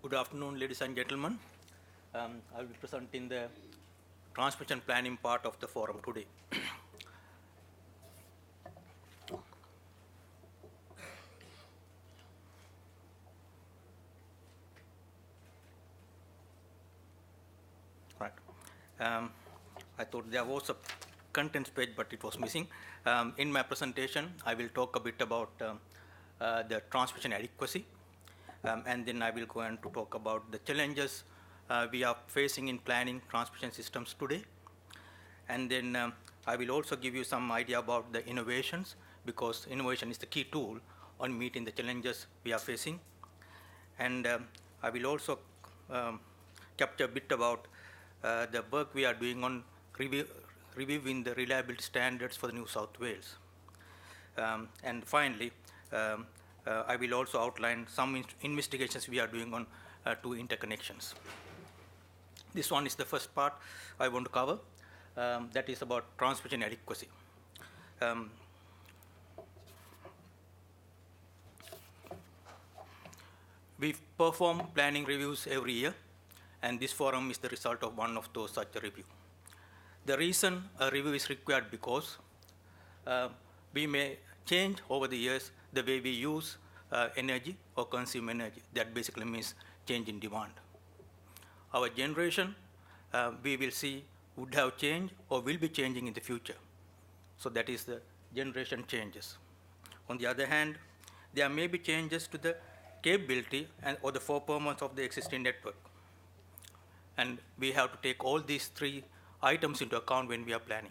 Good afternoon, ladies and gentlemen. I will be presenting the transmission planning part of the forum today. Right. I thought there was a contents page, but it was missing. In my presentation, I will talk a bit about the transmission adequacy, and then I will go on to talk about the challenges we are facing in planning transmission systems today. And then I will also give you some idea about the innovations, because innovation is the key tool on meeting the challenges we are facing. And I will also capture a bit about the work we are doing on reviewing the reliability standards for the New South Wales. And finally, I will also outline some investigations we are doing on two interconnections. This one is the first part I want to cover. That is about transmission adequacy. We perform planning reviews every year, and this forum is the result of one of those such a review. The reason a review is required because we may change over the years the way we use energy or consume energy. That basically means change in demand. Our generation, we will see, would have changed or will be changing in the future. So that is the generation changes. On the other hand, there may be changes to the capability or the performance of the existing network. And we have to take all these three items into account when we are planning.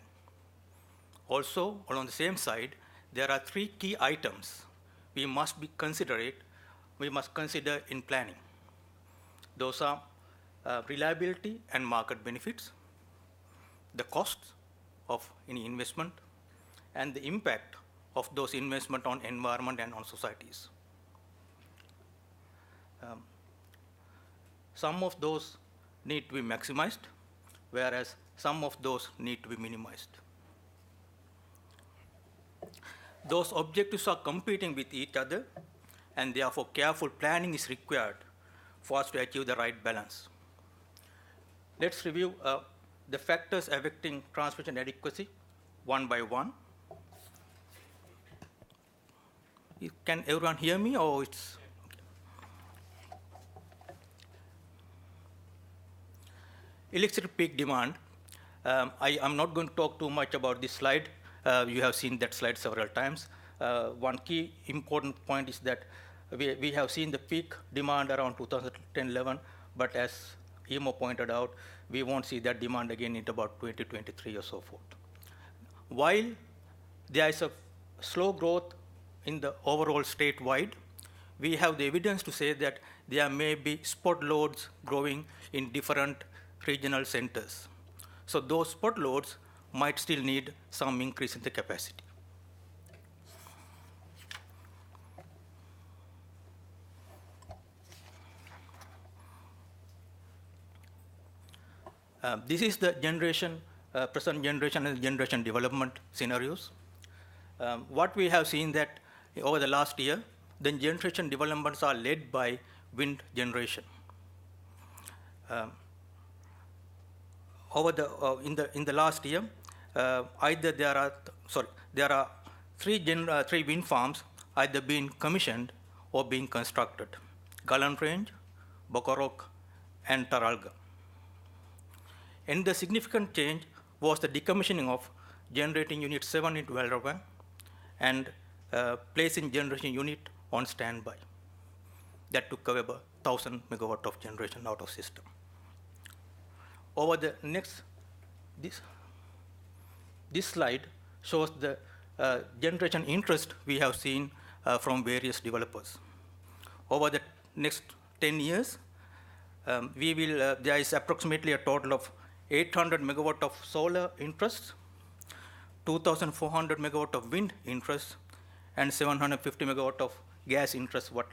Also, on the same side, there are three key items we must consider in planning. Those are reliability and market benefits, the costs of any investment, and the impact of those investments on environment and on societies. Some of those need to be maximized, whereas some of those need to be minimized. Those objectives are competing with each other, and therefore careful planning is required for us to achieve the right balance. Let's review the factors affecting transmission adequacy one by one. Can everyone hear me, or it's okay? Electricity peak demand. I am not going to talk too much about this slide. You have seen that slide several times. One key important point is that we have seen the peak demand around 2010-11, but as Emo pointed out, we won't see that demand again in about 2023 or so forth. While there is a slow growth in the overall statewide, we have the evidence to say that there may be spot loads growing in different regional centers. So those spot loads might still need some increase in the capacity. This is the present generation and generation development scenarios. What we have seen that over the last year, the generation developments are led by wind generation. In the last year, either there are three wind farms either being commissioned or being constructed: Gallant Range, Bokarok, and Taralga. And the significant change was the decommissioning of generating unit 7 into Welrawang and placing generation unit on standby. That took away about 1,000 megawatt of generation out of system. Over the next, this slide shows the generation interest we have seen from various developers. Over the next 10 years, there is approximately a total of 800 megawatt of solar interest, 2,400 megawatt of wind interest, and 750 megawatt of gas interest, what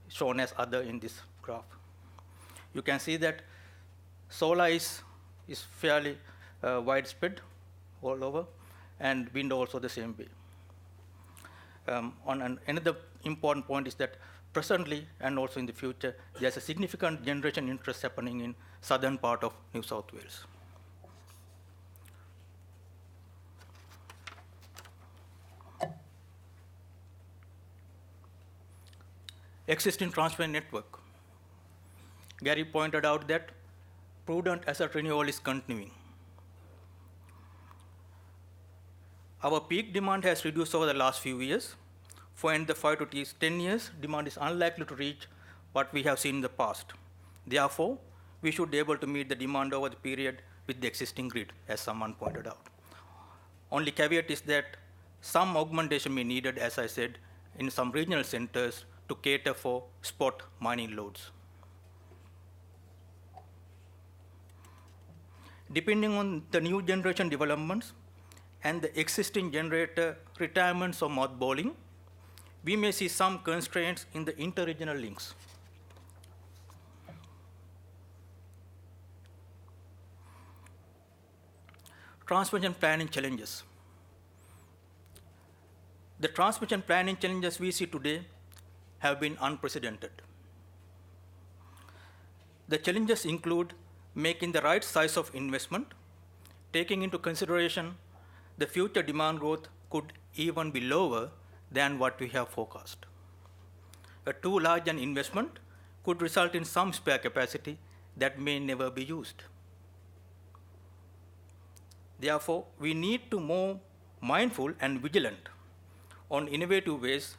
shown as other in this graph. You can see that solar is fairly widespread all over, and wind also the same way. Another important point is that presently and also in the future, there's a significant generation interest happening in southern part of New South Wales. Existing transmission network. Gary pointed out that prudent asset renewal is continuing. Our peak demand has reduced over the last few years. For in the 5 to 10 years, demand is unlikely to reach what we have seen in the past. Therefore, we should be able to meet the demand over the period with the existing grid, as someone pointed out. Only caveat is that some augmentation may be needed, as I said, in some regional centers to cater for spot mining loads. Depending on the new generation developments and the existing generator retirements or mothballing, we may see some constraints in the interregional links. Transmission planning challenges. The transmission planning challenges we see today have been unprecedented. The challenges include making the right size of investment, taking into consideration the future demand growth could even be lower than what we have forecast. A too large an investment could result in some spare capacity that may never be used. Therefore, we need to be more mindful and vigilant on innovative ways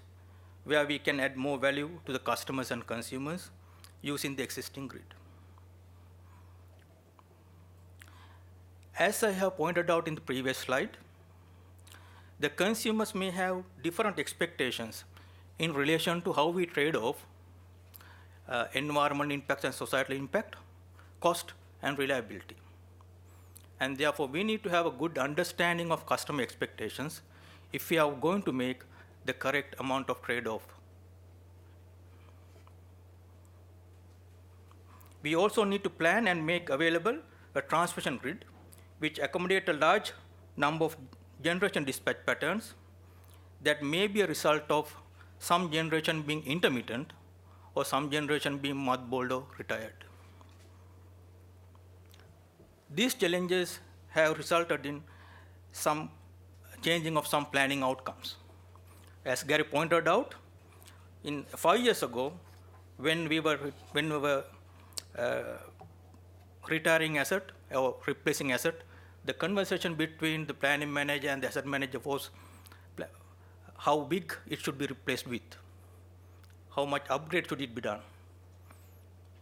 where we can add more value to the customers and consumers using the existing grid. As I have pointed out in the previous slide, the consumers may have different expectations in relation to how we trade off environmental impact and societal impact, cost, and reliability. And therefore, we need to have a good understanding of customer expectations if we are going to make the correct amount of trade-off. We also need to plan and make available a transmission grid which accommodate a large number of generation dispatch patterns that may be a result of some generation being intermittent or some generation being mothballed or retired. These challenges have resulted in some changing of some planning outcomes. As Gary pointed out, 5 years ago, when we were retiring asset or replacing asset, the conversation between the planning manager and the asset manager was how big it should be replaced with, how much upgrade should it be done.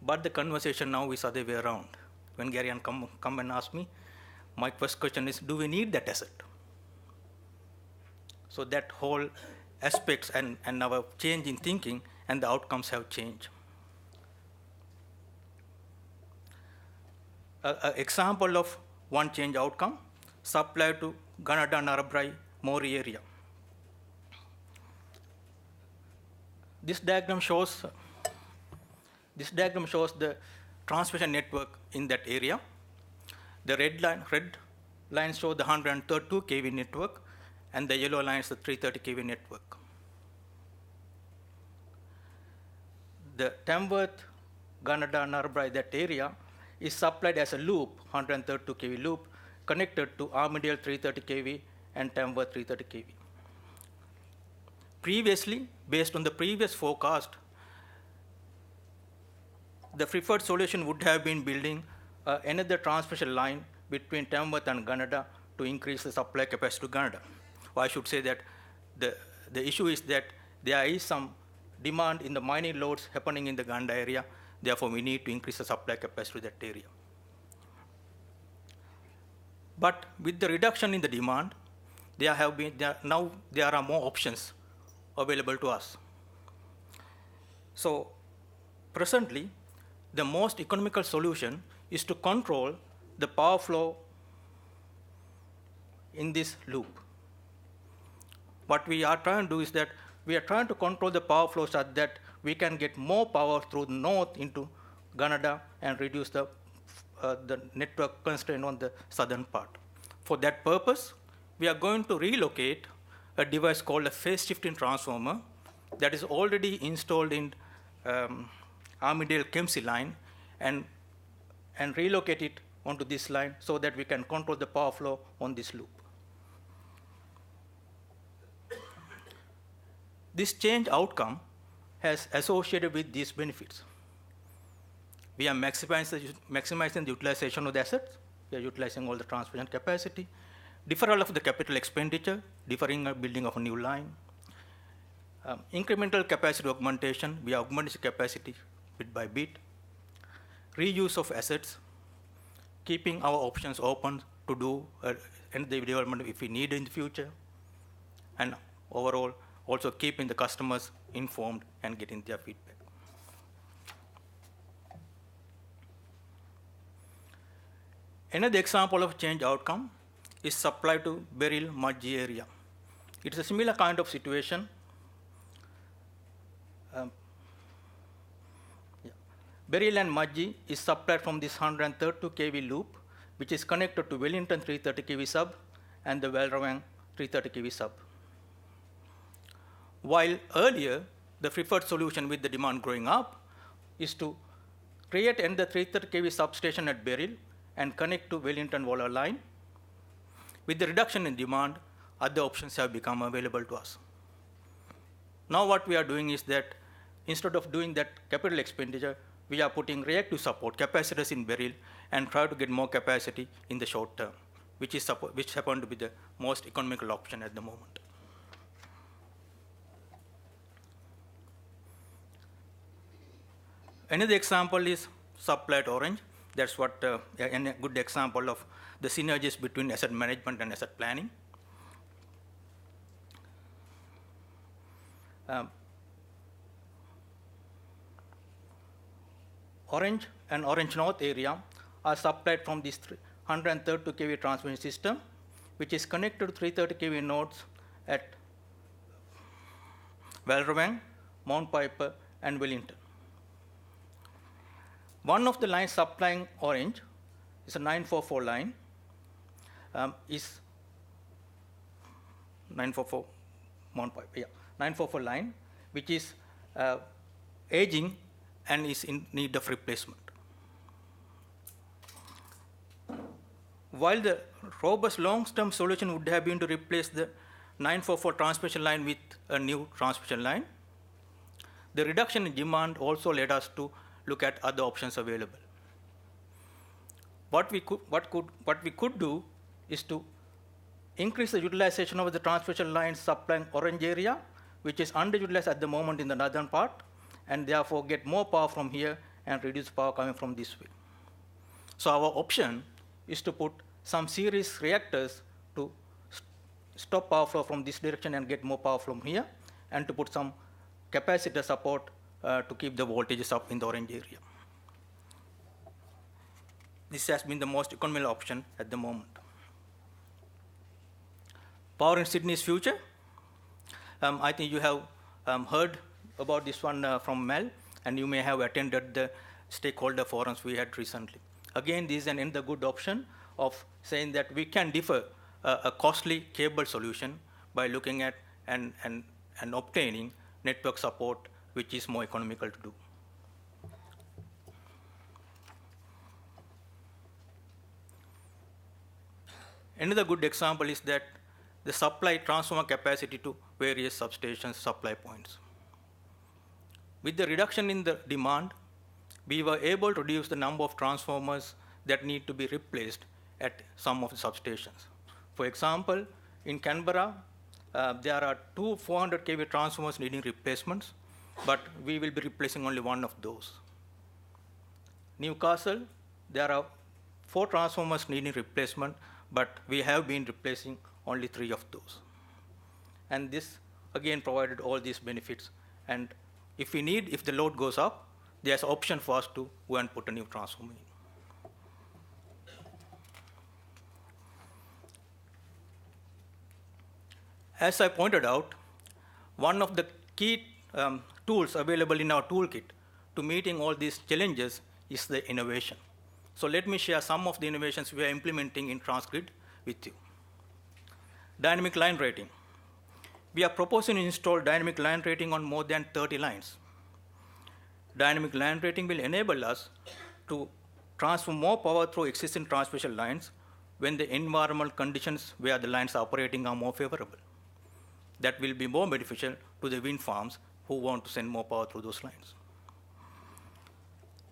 But the conversation now is other way around. When Gary come and ask me, my first question is, do we need that asset? So that whole aspects and our change in thinking and the outcomes have changed. An example of one change outcome, supply to Gunnedah, Narrabri, Moree area. This diagram shows the transmission network in that area. The red lines show the 132 kV network, and the yellow lines the 330 kV network. The Tamworth, Gunnedah, Narrabri, that area is supplied as a loop, 132 kV loop, connected to Armidale 330 kV and Tamworth 330 kV. Previously, based on the previous forecast, the preferred solution would have been building another transmission line between Tamworth and Gunnedah to increase the supply capacity to Gunnedah. Or I should say that the issue is that there is some demand in the mining loads happening in the Gunnedah area. Therefore, we need to increase the supply capacity to that area. But with the reduction in the demand, there are more options available to us. So presently, the most economical solution is to control the power flow in this loop. What we are trying to do is that we are trying to control the power flow such that we can get more power through the north into Gunnedah and reduce the network constraint on the southern part. For that purpose, we are going to relocate a device called a phase shifting transformer that is already installed in Armidale-Kempsey line and relocate it onto this line so that we can control the power flow on this loop. This change outcome has associated with these benefits. We are maximizing the utilization of the assets. We are utilizing all the transmission capacity, deferral of the capital expenditure, deferring building of a new line, incremental capacity augmentation. We augment the capacity bit by bit, reuse of assets, keeping our options open to do end the development if we need in the future, and overall also keeping the customers informed and getting their feedback. Another example of change outcome is supply to Beryl-Mudgee area. It's a similar kind of situation. Beryl and Mudgee is supplied from this 132 kV loop, which is connected to Wellington 330 kV sub and the Walravang 330 kV sub. While earlier, the preferred solution with the demand growing up is to create another 330 kV substation at Beryl and connect to Wellington Waller line. With the reduction in demand, other options have become available to us. Now what we are doing is that instead of doing that capital expenditure, we are putting reactive support capacitors in Beryl and try to get more capacity in the short term, which happen to be the most economical option at the moment. Another example is supply at Orange. That's what a good example of the synergies between asset management and asset planning. Orange and Orange North area are supplied from this 132 kV transmission system, which is connected to 330 kV nodes at Walravang, Mount Piper, and Wellington. One of the lines supplying Orange is a 944 line, is 944 Mount Piper, yeah, 944 line, which is aging and is in need of replacement. While the robust long-term solution would have been to replace the 944 transmission line with a new transmission line, the reduction in demand also led us to look at other options available. What we could do is to increase the utilization of the transmission lines supplying Orange area, which is underutilized at the moment in the northern part, and therefore get more power from here and reduce power coming from this way. So our option is to put some series reactors to stop power flow from this direction and get more power from here, and to put some capacitor support to keep the voltages up in the Orange area. This has been the most economical option at the moment. Power in Sydney's future. I think you have heard about this one from Mel, and you may have attended the stakeholder forums we had recently. Again, this is another good option of saying that we can defer a costly cable solution by looking at and obtaining network support, which is more economical to do. Another good example is that the supply transformer capacity to various substations supply points. With the reduction in the demand, we were able to reduce the number of transformers that need to be replaced at some of the substations. For example, in Canberra, there are two 400 kV transformers needing replacements, but we will be replacing only one of those. Newcastle, there are 4 transformers needing replacement, but we have been replacing only 3 of those. And this, again, provided all these benefits. And if the load goes up, there's an option for us to go and put a new transformer in. As I pointed out, one of the key tools available in our toolkit to meeting all these challenges is the innovation. So let me share some of the innovations we are implementing in Transgrid with you. Dynamic line rating. We are proposing to install dynamic line rating on more than 30 lines. dynamic line rating will enable us to transfer more power through existing transmission lines when the environmental conditions where the lines are operating are more favorable. That will be more beneficial to the wind farms who want to send more power through those lines.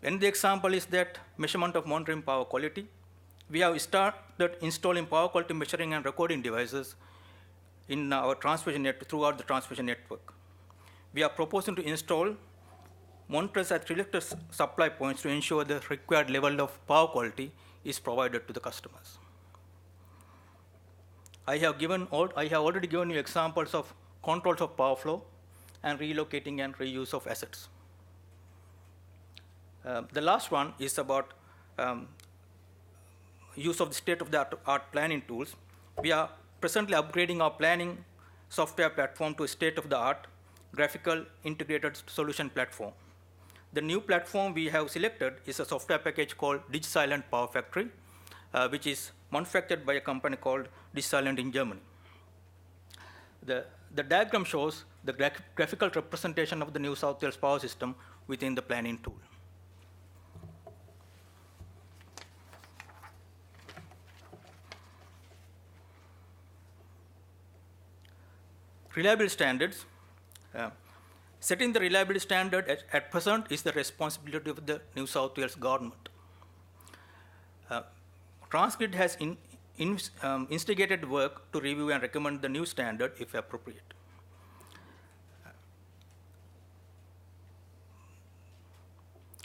And the example is that measurement of monitoring power quality. We have started installing power quality measuring and recording devices in our transmission network throughout the transmission network. We are proposing to install monitors at selected supply points to ensure the required level of power quality is provided to the customers. I have already given you examples of controls of power flow and relocating and reuse of assets. The last one is about use of the state-of-the-art planning tools. We are presently upgrading our planning software platform to a state-of-the-art graphical integrated solution platform. The new platform we have selected is a software package called DigiSilent Power Factory, which is manufactured by a company called DigiSilent in Germany. The diagram shows the graphical representation of the New South Wales power system within the planning tool. Reliability standards. Setting the reliability standard at present is the responsibility of the New South Wales government. Transgrid has instigated work to review and recommend the new standard if appropriate.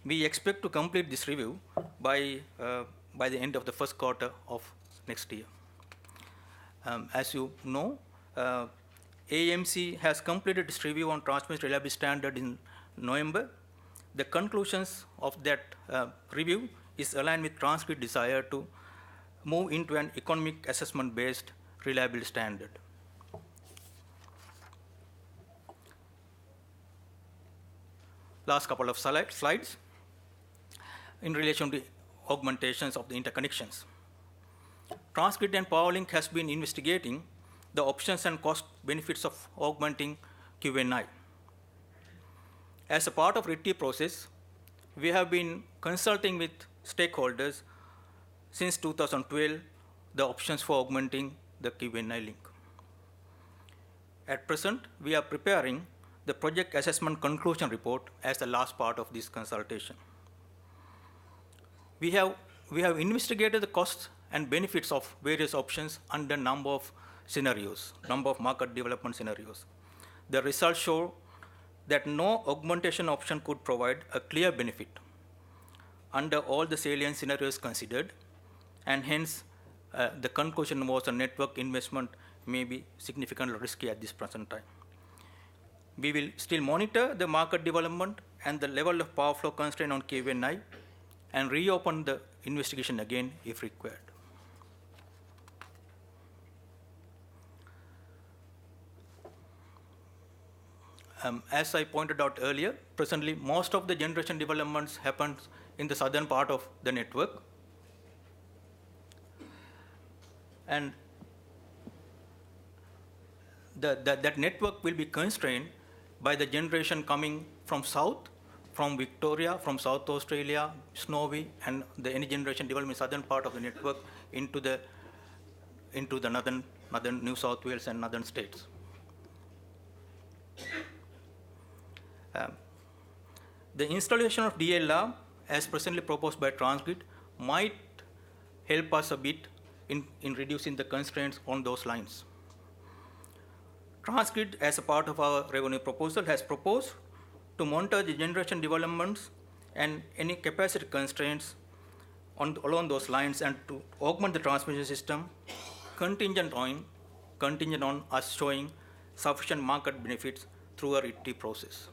We expect to complete this review by the end of the first quarter of next year. As you know, AEMC has completed its review on transmission reliability standard in November. The conclusions of that review is aligned with Transgrid's desire to move into an economic assessment-based reliability standard. Last couple of slides in relation to augmentations of the interconnections. Transgrid and PowerLink has been investigating the options and cost benefits of augmenting QNI. As a part of RITI process, we have been consulting with stakeholders since 2012 the options for augmenting the QNI link. At present, we are preparing the project assessment conclusion report as the last part of this consultation. We have investigated the costs and benefits of various options under number of scenarios, number of market development scenarios. The results show that no augmentation option could provide a clear benefit under all the salient scenarios considered, and hence the conclusion was a network investment may be significantly risky at this present time. We will still monitor the market development and the level of power flow constraint on KVNI and reopen the investigation again if required. As I pointed out earlier, presently most of the generation developments happens in the southern part of the network. And that network will be constrained by the generation coming from south, from Victoria, from South Australia, Snowy, and any generation development in southern part of the network into the northern New South Wales and northern states. The installation of DLR, as presently proposed by Transgrid, might help us a bit in reducing the constraints on those lines. Transgrid, as a part of our revenue proposal, has proposed to monitor the generation developments and any capacity constraints along those lines and to augment the transmission system contingent on us showing sufficient market benefits through a RITI process.